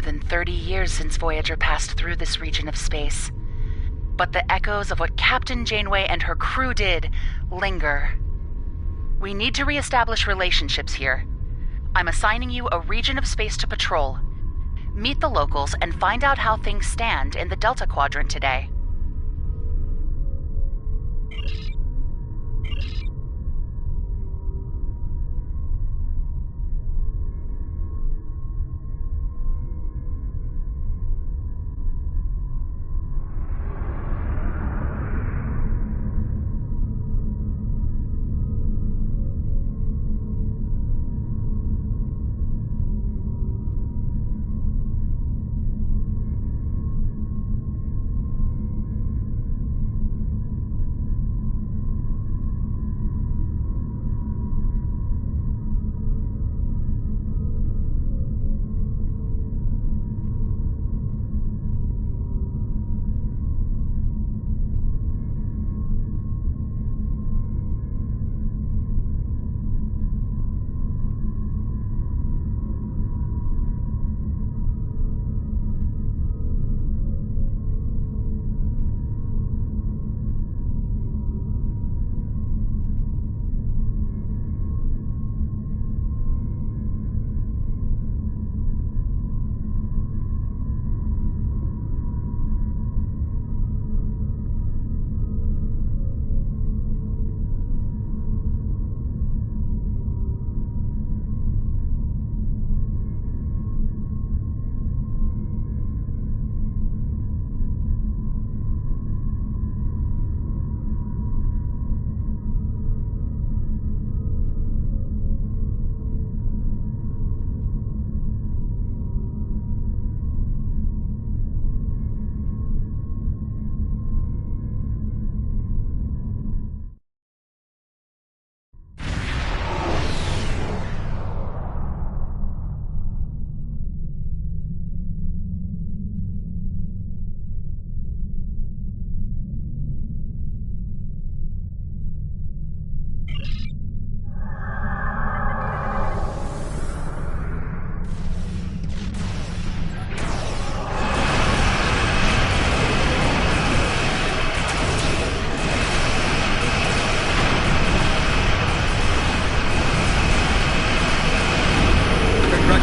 more than 30 years since Voyager passed through this region of space. But the echoes of what Captain Janeway and her crew did linger. We need to reestablish relationships here. I'm assigning you a region of space to patrol. Meet the locals and find out how things stand in the Delta Quadrant today.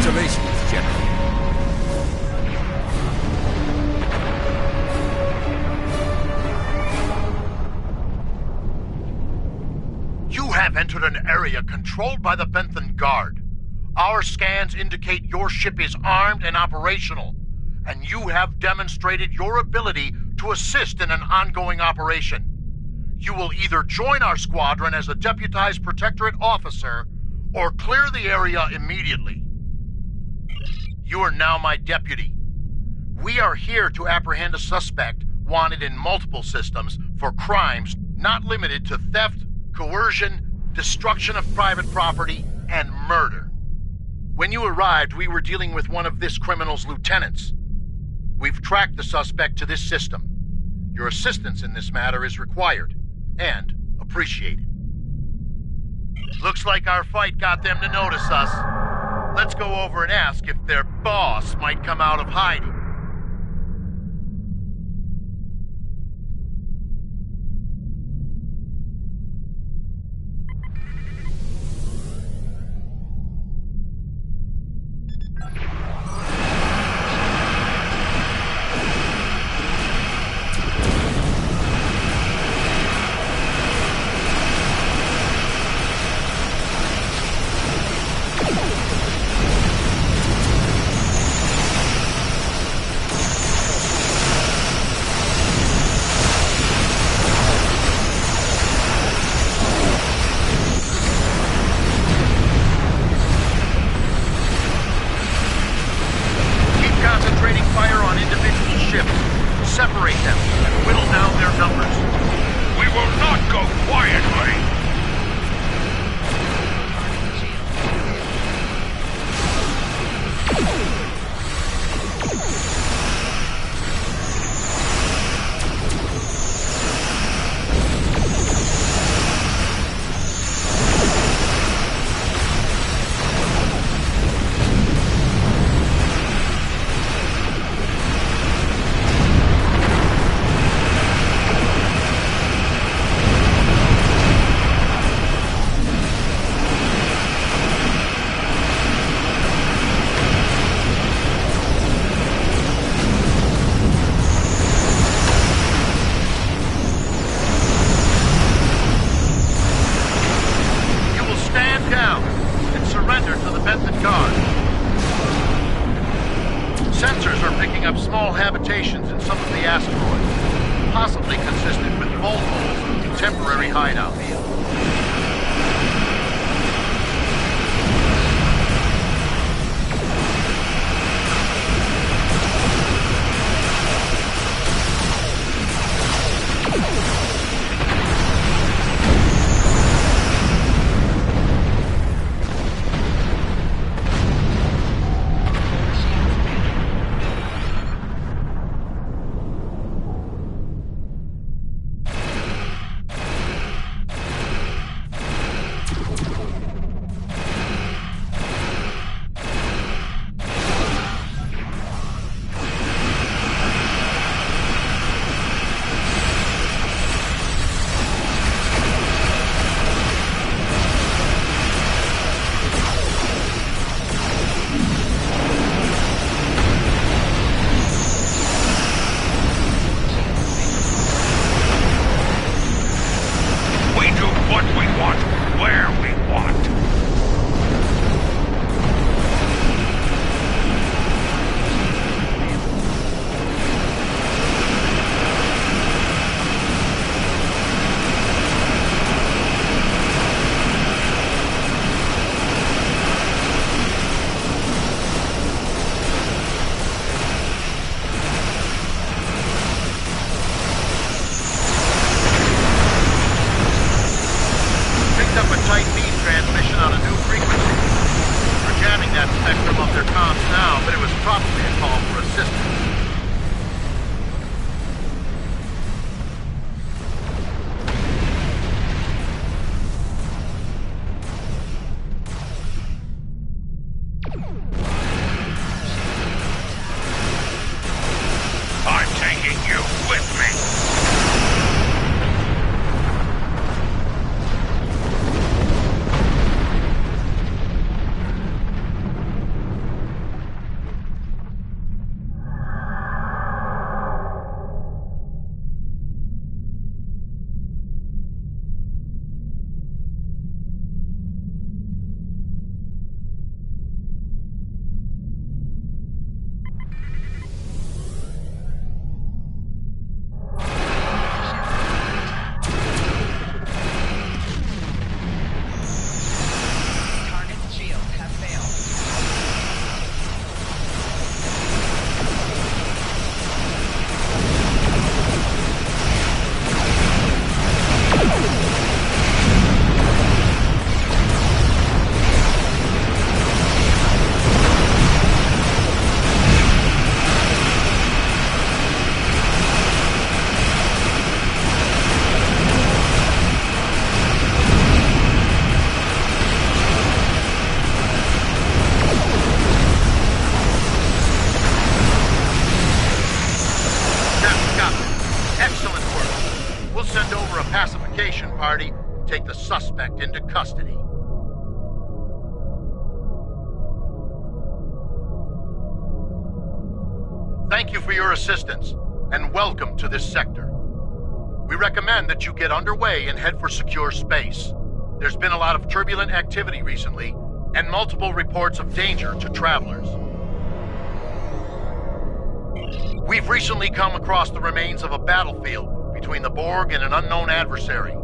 Congratulations, General. You have entered an area controlled by the Benthan Guard. Our scans indicate your ship is armed and operational, and you have demonstrated your ability to assist in an ongoing operation. You will either join our squadron as a deputized Protectorate officer, or clear the area immediately. You are now my deputy. We are here to apprehend a suspect wanted in multiple systems for crimes not limited to theft, coercion, destruction of private property, and murder. When you arrived, we were dealing with one of this criminal's lieutenants. We've tracked the suspect to this system. Your assistance in this matter is required, and appreciated. Looks like our fight got them to notice us. Let's go over and ask if their boss might come out of hiding. Separate them and whittle down their numbers. We will not go quietly! examined some of the asteroids, possibly consistent with bolt holes in temporary hideouts. Party, take the suspect into custody. Thank you for your assistance, and welcome to this sector. We recommend that you get underway and head for secure space. There's been a lot of turbulent activity recently, and multiple reports of danger to travelers. We've recently come across the remains of a battlefield between the Borg and an unknown adversary.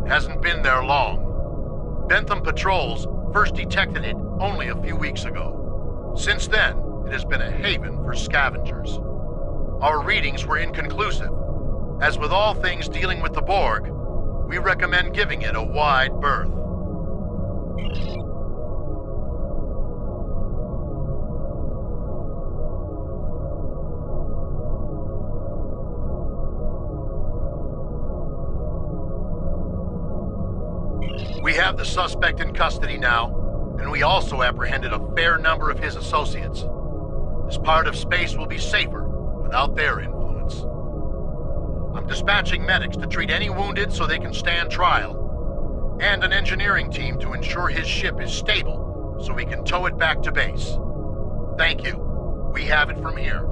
Hasn't been there long. Bentham patrols first detected it only a few weeks ago. Since then, it has been a haven for scavengers. Our readings were inconclusive. As with all things dealing with the Borg, we recommend giving it a wide berth. We have the suspect in custody now, and we also apprehended a fair number of his associates. This part of space will be safer without their influence. I'm dispatching medics to treat any wounded so they can stand trial, and an engineering team to ensure his ship is stable so we can tow it back to base. Thank you. We have it from here.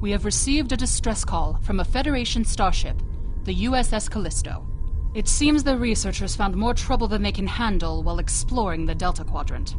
We have received a distress call from a Federation starship, the USS Callisto. It seems the researchers found more trouble than they can handle while exploring the Delta Quadrant.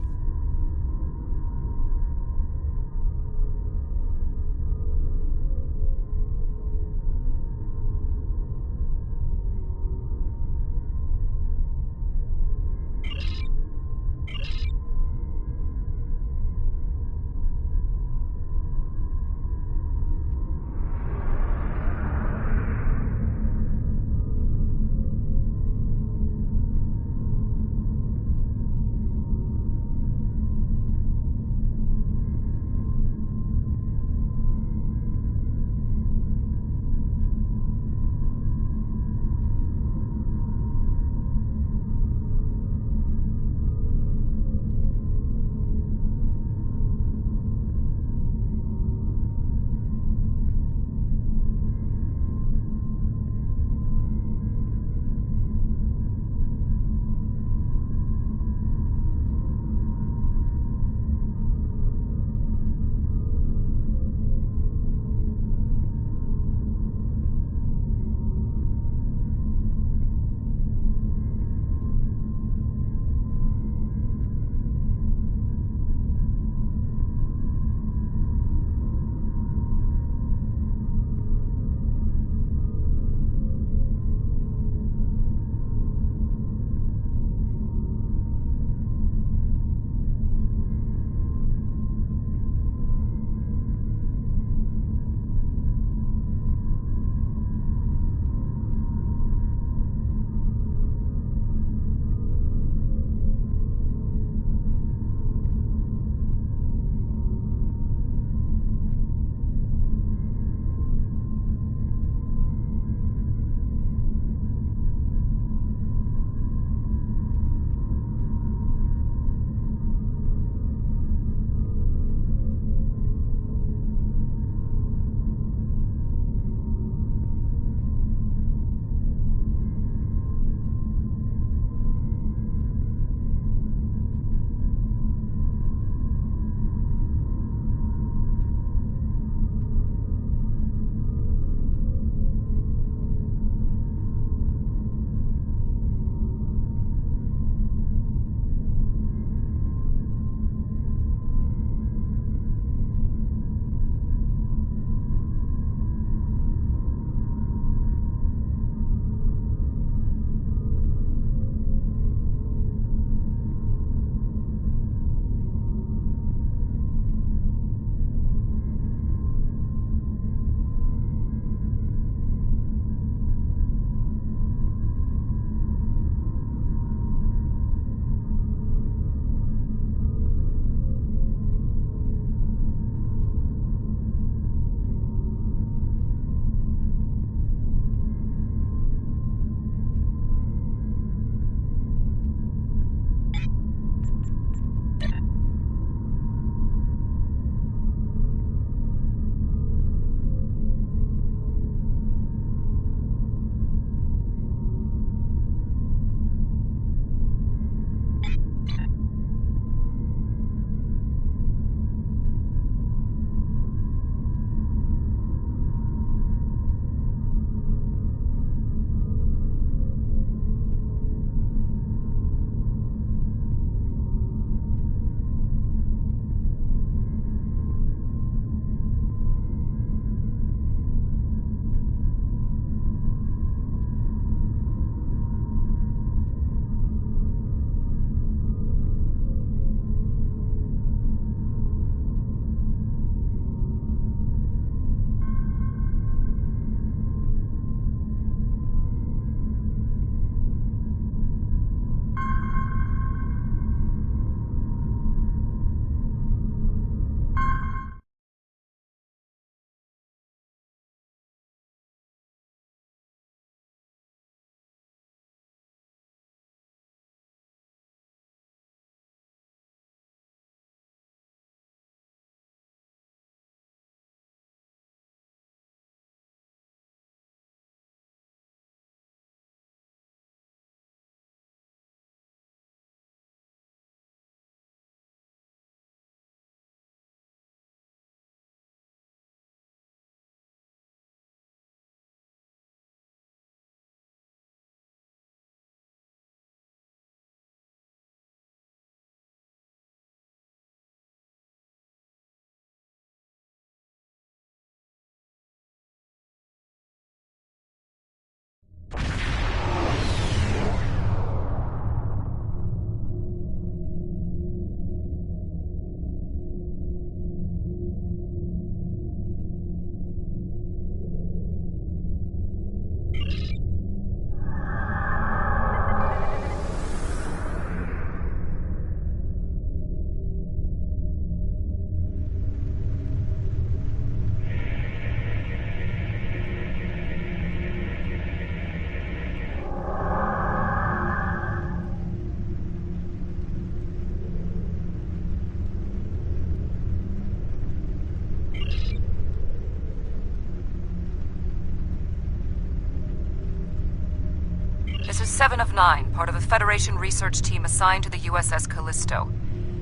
7 of 9, part of a Federation research team assigned to the USS Callisto.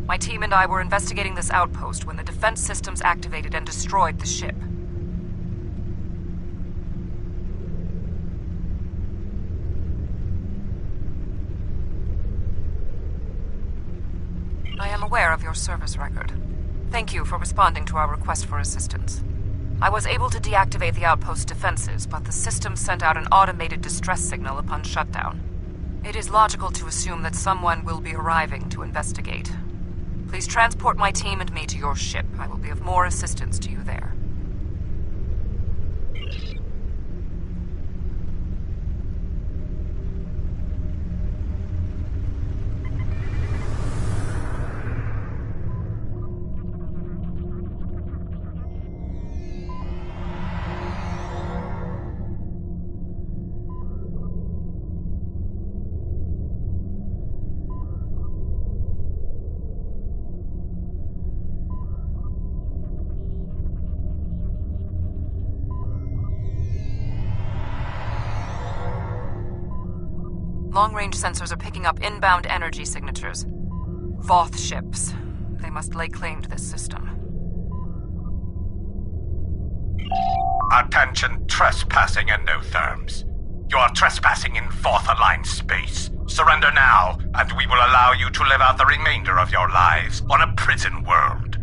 My team and I were investigating this outpost when the defense systems activated and destroyed the ship. I am aware of your service record. Thank you for responding to our request for assistance. I was able to deactivate the outpost's defenses, but the system sent out an automated distress signal upon shutdown. It is logical to assume that someone will be arriving to investigate. Please transport my team and me to your ship. I will be of more assistance to you there. Long-range sensors are picking up inbound energy signatures. Voth ships. They must lay claim to this system. Attention, trespassing endotherms. You are trespassing in Voth-aligned space. Surrender now, and we will allow you to live out the remainder of your lives on a prison world.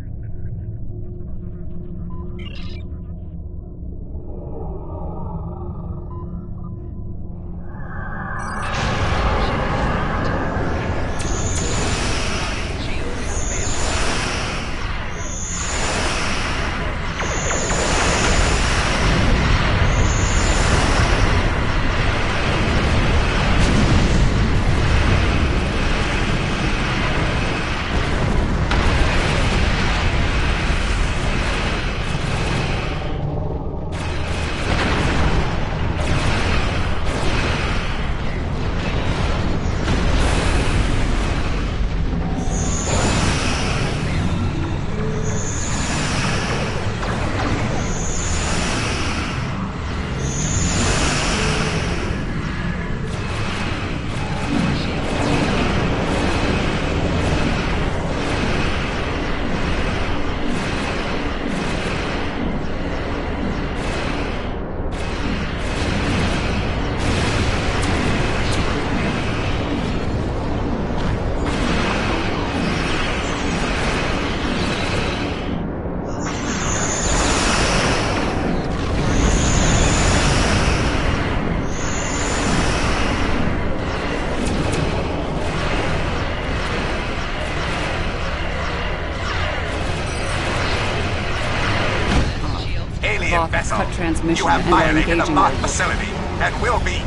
Cut transmission You have and are violated the engaging Voth their facility and will be...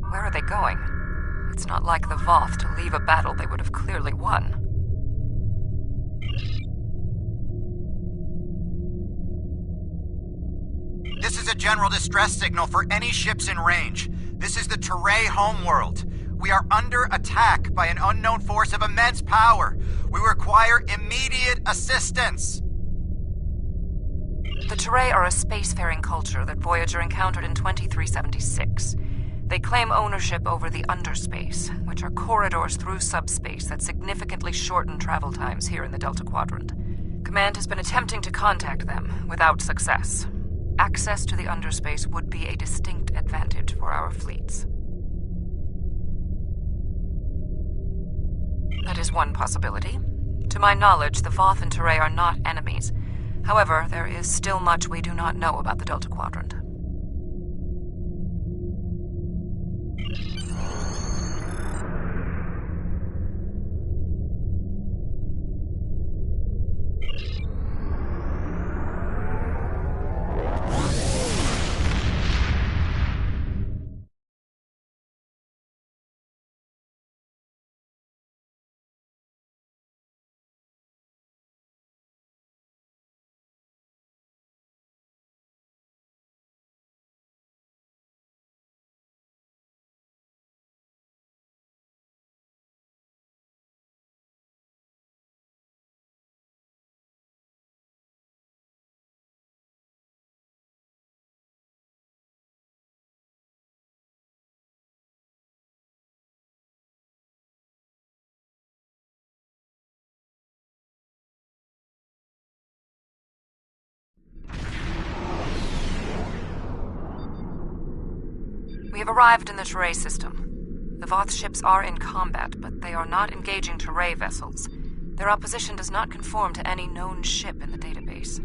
Where are they going? It's not like the Voth to leave a battle they would have clearly won. This is a general distress signal for any ships in range. This is the Teray homeworld. We are under attack by an unknown force of immense power. We require immediate assistance. The Teray are a spacefaring culture that Voyager encountered in 2376. They claim ownership over the underspace, which are corridors through subspace that significantly shorten travel times here in the Delta Quadrant. Command has been attempting to contact them, without success. Access to the underspace would be a distinct advantage for our fleets. That is one possibility. To my knowledge, the Voth and Teray are not enemies. However, there is still much we do not know about the Delta Quadrant. We have arrived in the Teray system. The Voth ships are in combat, but they are not engaging Teray vessels. Their opposition does not conform to any known ship in the database.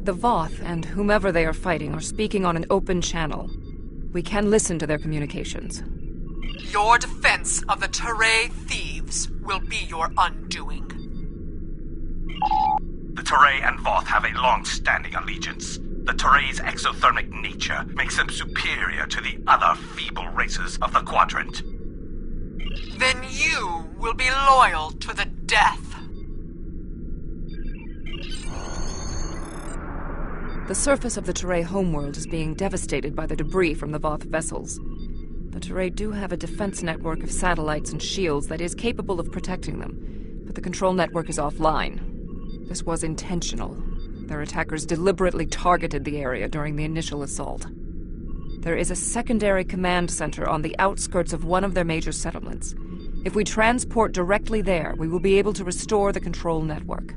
The Voth and whomever they are fighting are speaking on an open channel. We can listen to their communications. Your defense of the Teray thieves will be your undoing. The Teray and Voth have a long-standing allegiance. The Teray's exothermic nature makes them superior to the other feeble races of the Quadrant. Then you will be loyal to the death. The surface of the Teray homeworld is being devastated by the debris from the Voth vessels. The Teray do have a defense network of satellites and shields that is capable of protecting them, but the control network is offline. This was intentional. Their attackers deliberately targeted the area during the initial assault. There is a secondary command center on the outskirts of one of their major settlements. If we transport directly there, we will be able to restore the control network.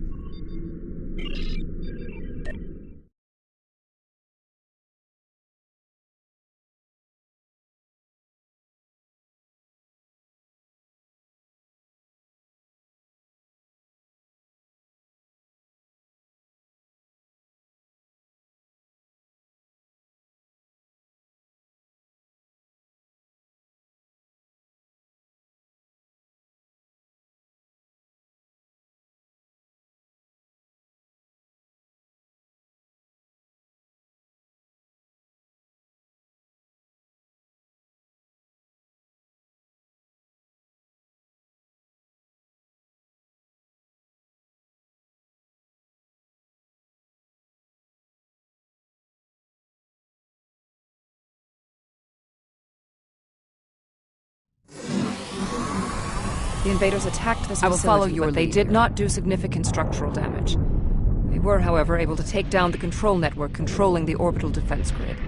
The invaders attacked this facility, but they did not do significant structural damage. They were, however, able to take down the control network controlling the orbital defense grid.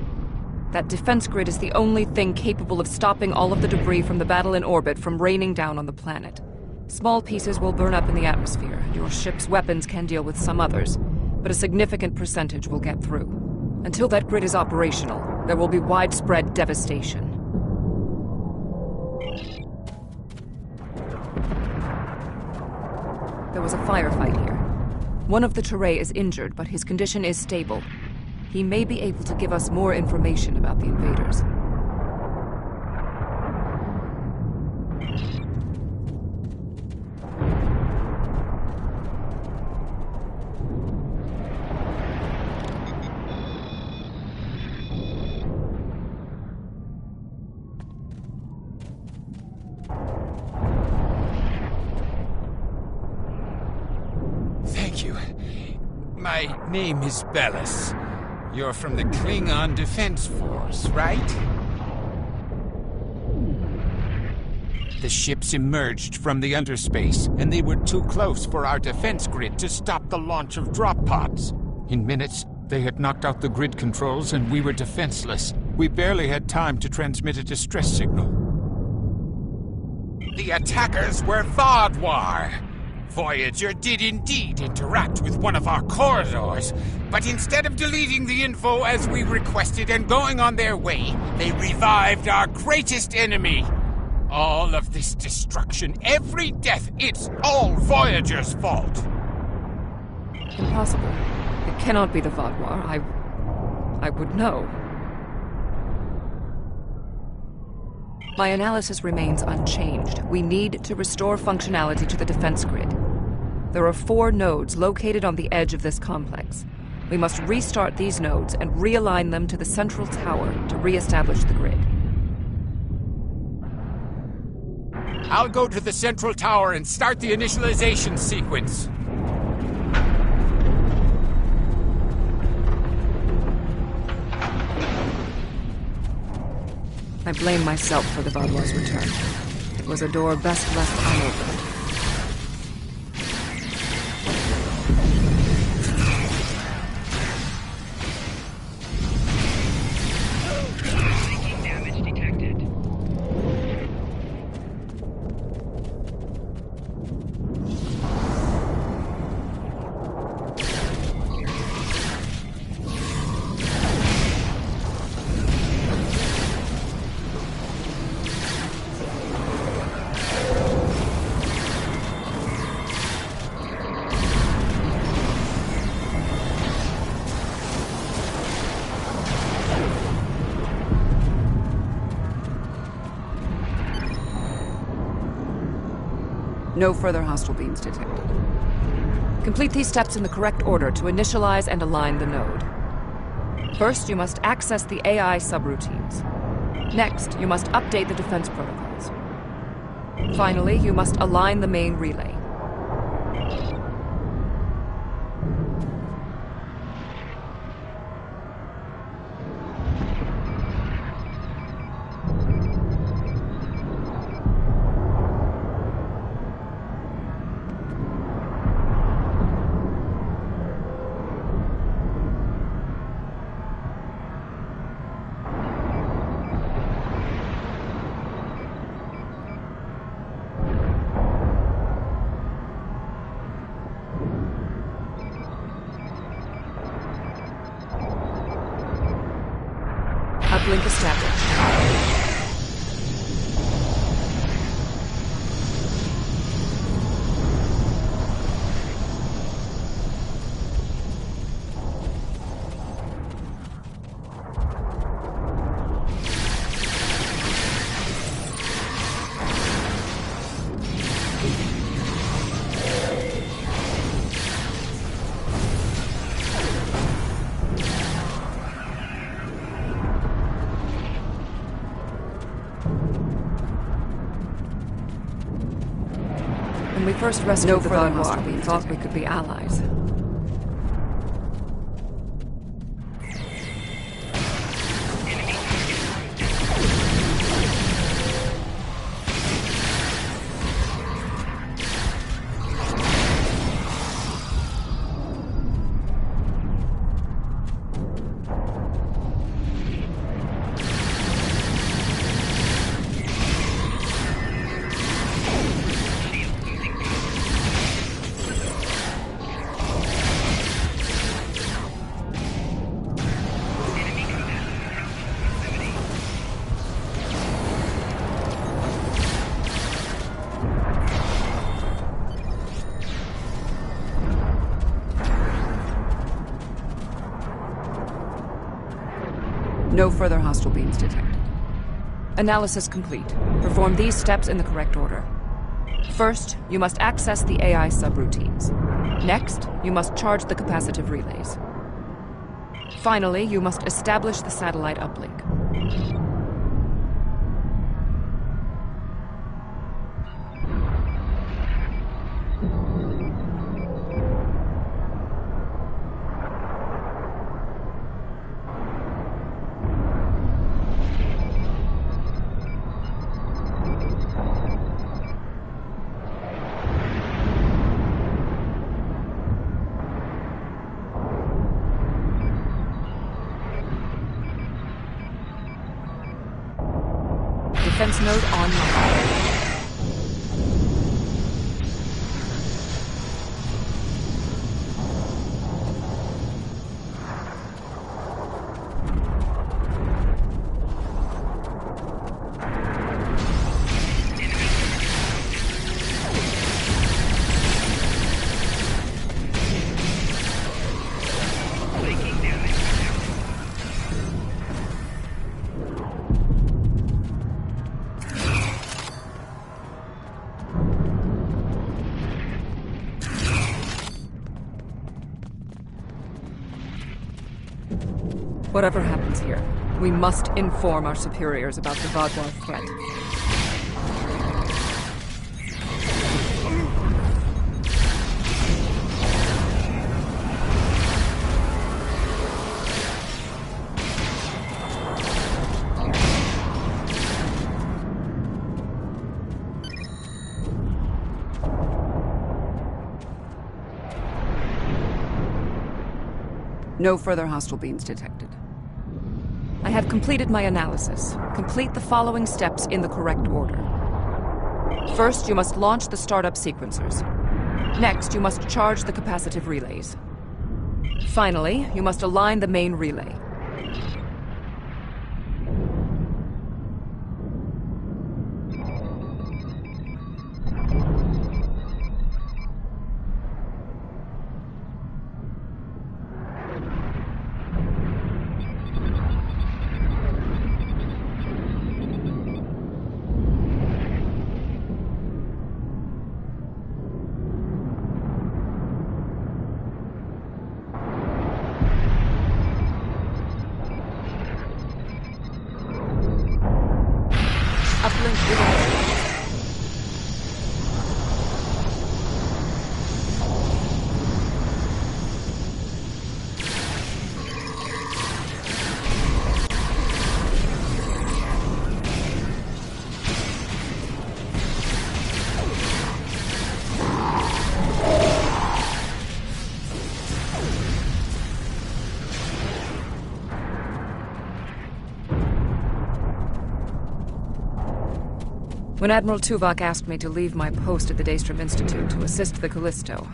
That defense grid is the only thing capable of stopping all of the debris from the battle in orbit from raining down on the planet. Small pieces will burn up in the atmosphere, and your ship's weapons can deal with some others, but a significant percentage will get through. Until that grid is operational, there will be widespread devastation. There was a firefight here. One of the Teray is injured, but his condition is stable. He may be able to give us more information about the invaders. My name is Bellis. You're from the Klingon Defense Force, right? The ships emerged from the underspace, and they were too close for our defense grid to stop the launch of drop pods. In minutes, they had knocked out the grid controls, and we were defenseless. We barely had time to transmit a distress signal. The attackers were Vaadwaur. Voyager did indeed interact with one of our corridors, but instead of deleting the info as we requested and going on their way, they revived our greatest enemy. All of this destruction, every death, it's all Voyager's fault. Impossible. It cannot be the Vaadwaur. I would know. My analysis remains unchanged. We need to restore functionality to the defense grid. There are 4 nodes located on the edge of this complex. We must restart these nodes and realign them to the central tower to re-establish the grid. I'll go to the central tower and start the initialization sequence. I blame myself for the Vaadwaur's return. It was a door best left unopened. No further hostile beams detected. Complete these steps in the correct order to initialize and align the node. First, you must access the AI subroutines. Next, you must update the defense protocols. Finally, you must align the main relay. Uplink established. When we first rescued the Vaadwaur, we thought we could be allies. No further hostile beams detected. Analysis complete. Perform these steps in the correct order. First, you must access the AI subroutines. Next, you must charge the capacitive relays. Finally, you must establish the satellite uplink. Defense node online. Whatever happens here, we must inform our superiors about the Vaadwaur threat. No further hostile beams detected. I have completed my analysis. Complete the following steps in the correct order. First, you must launch the startup sequencers. Next, you must charge the capacitive relays. Finally, you must align the main relay. Uplink relay. When Admiral Tuvok asked me to leave my post at the Daystrom Institute to assist the Callisto,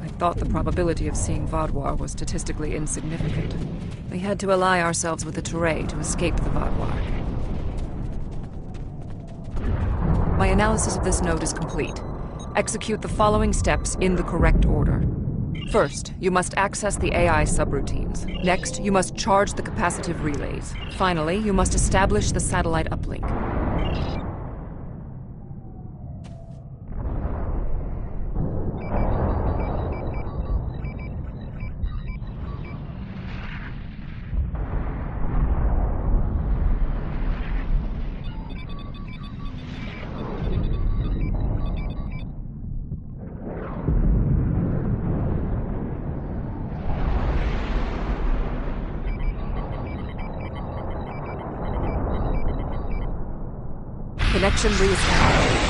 I thought the probability of seeing Vaadwaur was statistically insignificant. We had to ally ourselves with the Terrae to escape the Vaadwaur. My analysis of this node is complete. Execute the following steps in the correct order. First, you must access the AI subroutines. Next, you must charge the capacitive relays. Finally, you must establish the satellite uplink. Connection reestablished.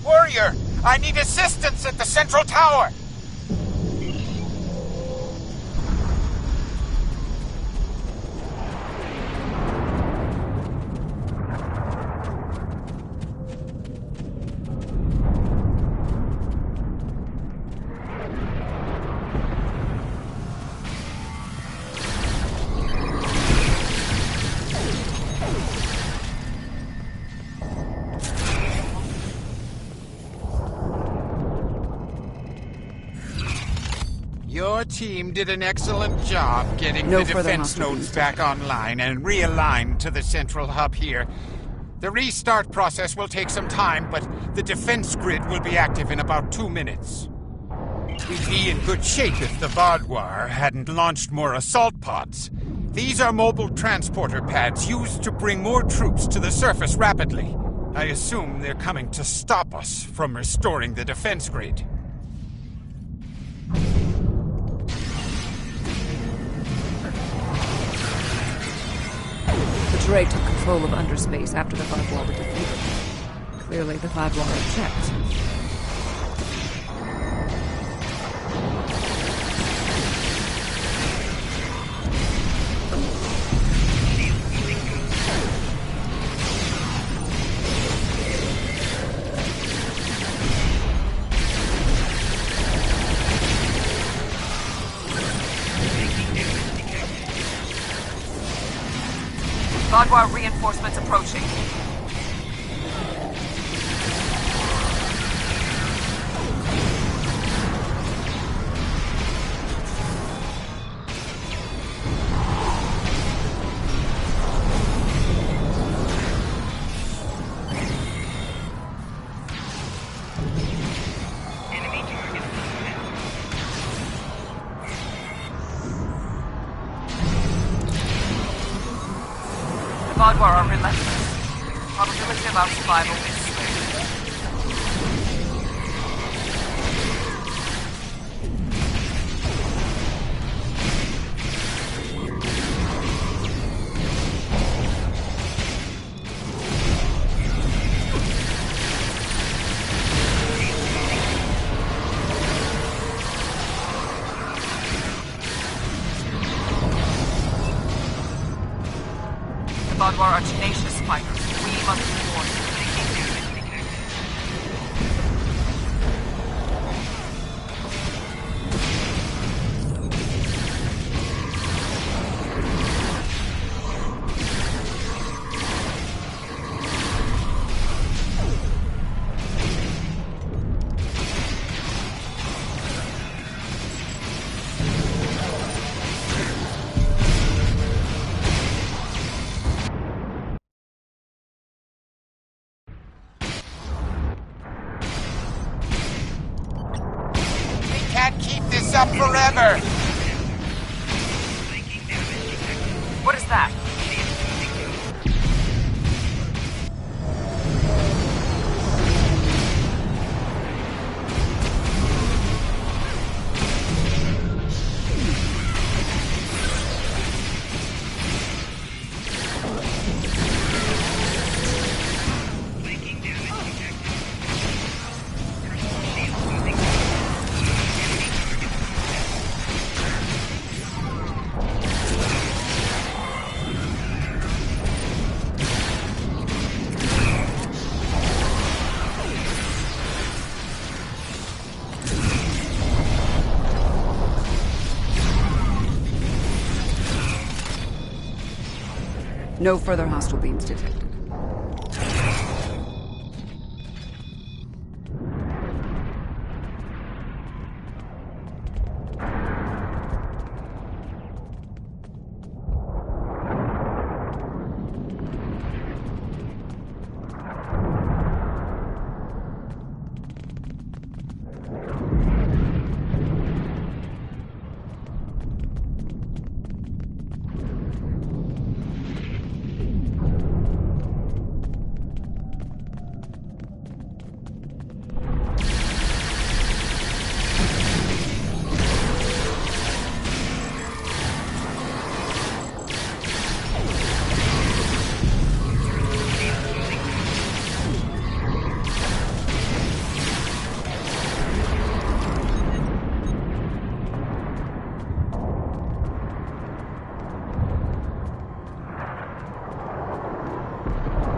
Warrior, I need assistance at the central tower. Your team did an excellent job getting the defense nodes back online and realigned to the central hub here. The restart process will take some time, but the defense grid will be active in about 2 minutes. We'd be in good shape if the Vaadwaur hadn't launched more assault pods. These are mobile transporter pads used to bring more troops to the surface rapidly. I assume they're coming to stop us from restoring the defense grid. The Terrae took control of underspace after the Vaadwaur were defeated. Clearly, the Vaadwaur are checked. Vaadwaur reinforcements approaching. Vaadwaur are relentless. Probability of our survival is slim. Vaadwaur are tenacious fighters. We must reward them. Up forever! What is that? No further hostile beams detected.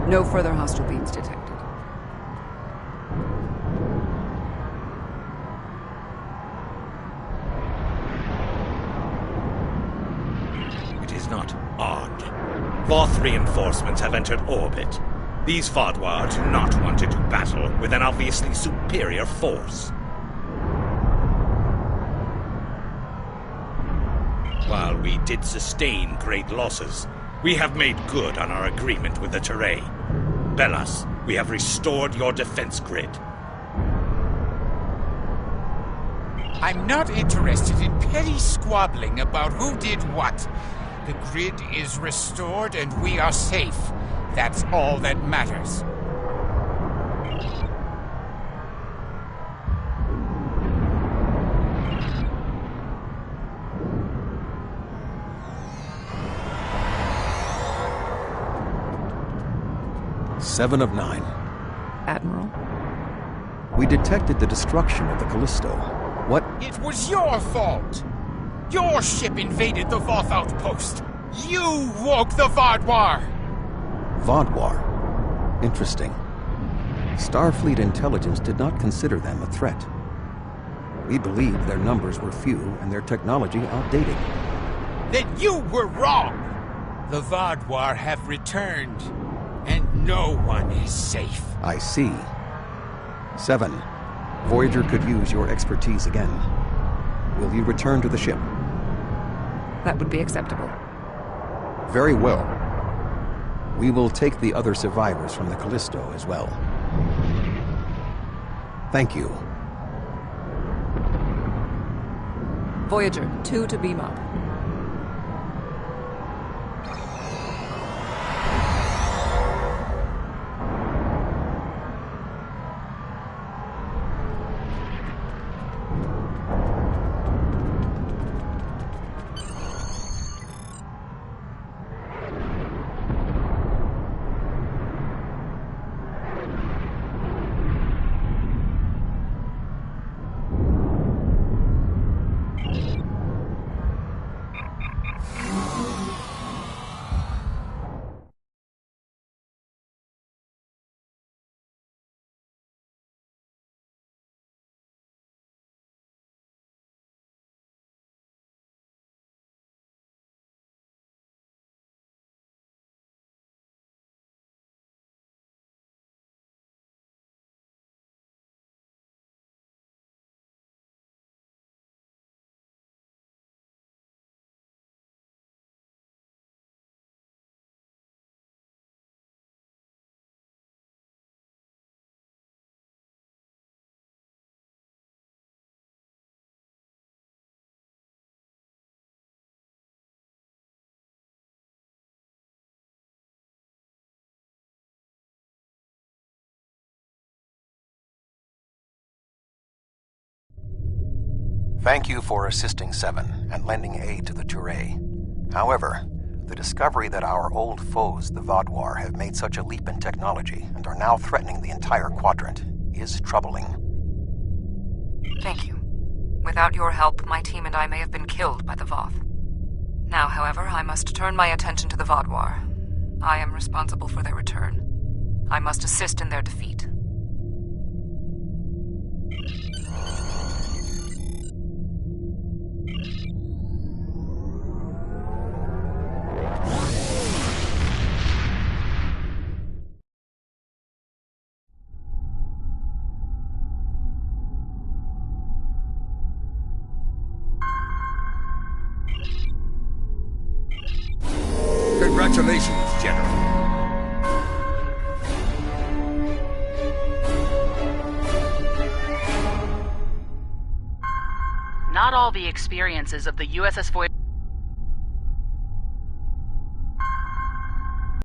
No further hostile beams detected. It is not odd. Voth reinforcements have entered orbit. These Vaadwaur do not want to do battle with an obviously superior force. While we did sustain great losses, we have made good on our agreement with the Teray. Bellas, we have restored your defense grid. I'm not interested in petty squabbling about who did what. The grid is restored and we are safe. That's all that matters. Seven of 9. Admiral? We detected the destruction of the Callisto. What? It was your fault! Your ship invaded the Voth outpost! You woke the Vaadwaur! Vaadwaur? Interesting. Starfleet intelligence did not consider them a threat. We believed their numbers were few and their technology outdated. Then you were wrong! The Vaadwaur have returned, and no one is safe. I see. 7. Voyager could use your expertise again. Will you return to the ship? That would be acceptable. Very well. We will take the other survivors from the Callisto as well. Thank you. Voyager, 2 to beam up. Thank you for assisting Seven and lending aid to the Touré. However, the discovery that our old foes, the Vaadwaur, have made such a leap in technology and are now threatening the entire quadrant is troubling. Thank you. Without your help, my team and I may have been killed by the Voth. Now, however, I must turn my attention to the Vaadwaur. I am responsible for their return. I must assist in their defeat. Congratulations, General. Not all the experiences of the USS Voyager